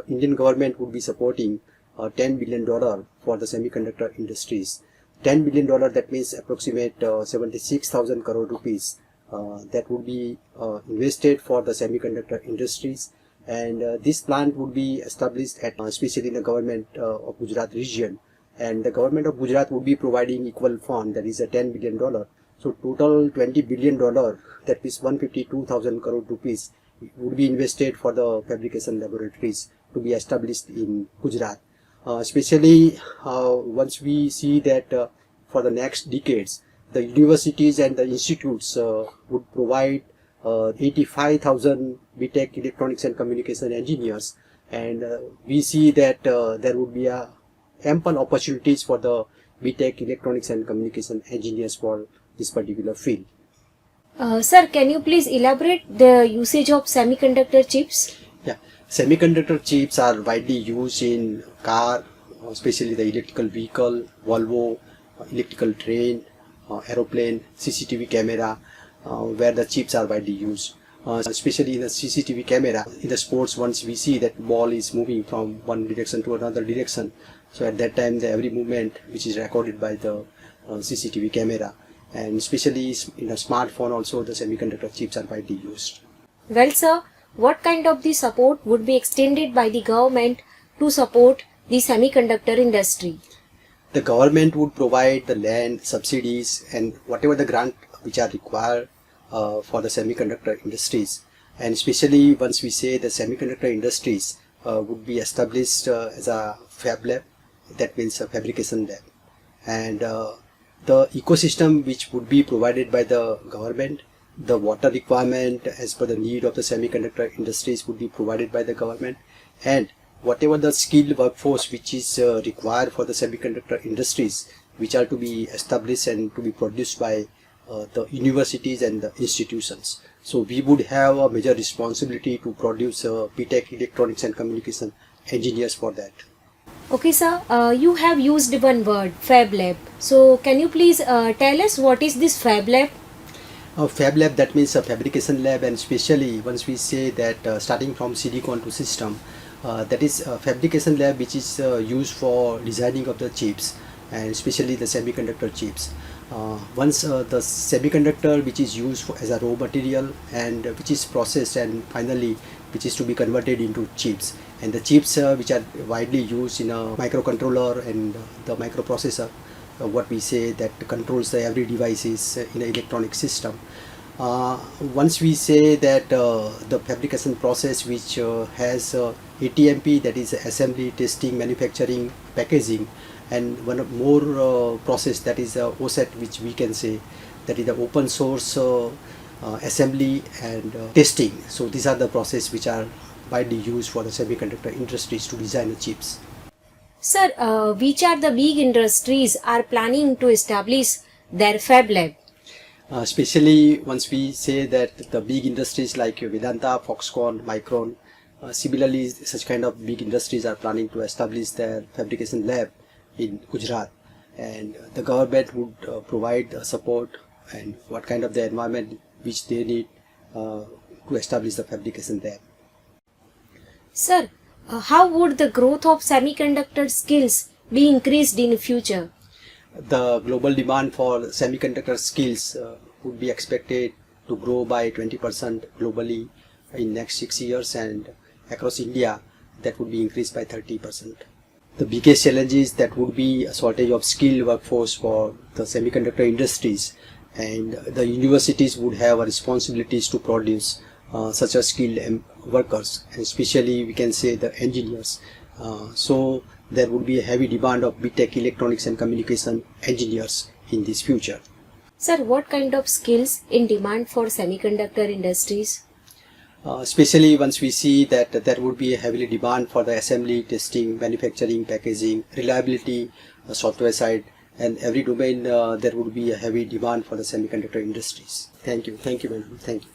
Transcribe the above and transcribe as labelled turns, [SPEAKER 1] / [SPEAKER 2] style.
[SPEAKER 1] Indian government would be supporting $10 billion for the semiconductor industries. $10 billion, that means approximate 76,000 crore rupees that would be invested for the semiconductor industries, and this plant would be established at especially in the government of Gujarat region, and the government of Gujarat would be providing equal fund, that is a $10 billion. So total $20 billion, that is 152,000 crore rupees, would be invested for the fabrication laboratories to be established in Gujarat. Especially once we see that for the next decades, the universities and the institutes would provide 85,000 BTech electronics and communication engineers, and we see that there would be ample opportunities for the BTech electronics and communication engineers for this particular field.
[SPEAKER 2] Sir, can you please elaborate the usage of semiconductor chips?
[SPEAKER 1] Yeah, semiconductor chips are widely used in car, especially the electrical vehicle, Volvo, electrical train, aeroplane, CCTV camera, where the chips are widely used. Especially in the CCTV camera, in the sports, once we see that ball is moving from one direction to another direction, so at that time every movement which is recorded by the CCTV camera, and especially in a smartphone also the semiconductor chips are widely used.
[SPEAKER 2] Well sir, what kind of the support would be extended by the government to support the semiconductor industry?
[SPEAKER 1] The government would provide the land, subsidies, and whatever the grant which are required for the semiconductor industries. And especially once we say the semiconductor industries would be established as a fab lab, that means a fabrication lab. And the ecosystem which would be provided by the government, the water requirement as per the need of the semiconductor industries would be provided by the government, and whatever the skilled workforce which is required for the semiconductor industries, which are to be established and to be produced by the universities and the institutions. So we would have a major responsibility to produce BTech electronics and communication engineers for that.
[SPEAKER 2] Okay sir, you have used one word, Fab Lab. So can you please tell us what is this Fab Lab?
[SPEAKER 1] Fab Lab, that means a fabrication lab, and especially once we say that starting from silicon to system, that is a fabrication lab which is used for designing of the chips, and especially the semiconductor chips. Once the semiconductor which is used as a raw material and which is processed and finally which is to be converted into chips, and the chips which are widely used in a microcontroller and the microprocessor, what we say that controls the every devices in an electronic system. Once we say that the fabrication process which has ATMP, that is assembly, testing, manufacturing, packaging, and one more process, that is OSAT, which we can say that is the open source assembly and testing. So these are the processes which are widely used for the semiconductor industries to design the chips.
[SPEAKER 2] Sir, which are the big industries are planning to establish their Fab Lab?
[SPEAKER 1] Especially once we say that the big industries like Vedanta, Foxconn, Micron, similarly such kind of big industries are planning to establish their fabrication lab in Gujarat, and the government would provide support and what kind of the environment which they need to establish the fabrication lab.
[SPEAKER 2] Sir, how would the growth of semiconductor skills be increased in future?
[SPEAKER 1] The global demand for semiconductor skills would be expected to grow by 20% globally in next 6 years, and across India that would be increased by 30%. The biggest challenges that would be a shortage of skilled workforce for the semiconductor industries, and the universities would have responsibilities to produce such as skilled workers, and especially we can say the engineers. So there would be a heavy demand of BTech electronics and communication engineers in this future.
[SPEAKER 2] Sir, what kind of skills in demand for semiconductor industries?
[SPEAKER 1] Especially once we see that there would be a heavily demand for the assembly, testing, manufacturing, packaging, reliability, software side, and every domain there would be a heavy demand for the semiconductor industries. Thank you, madam. Thank you.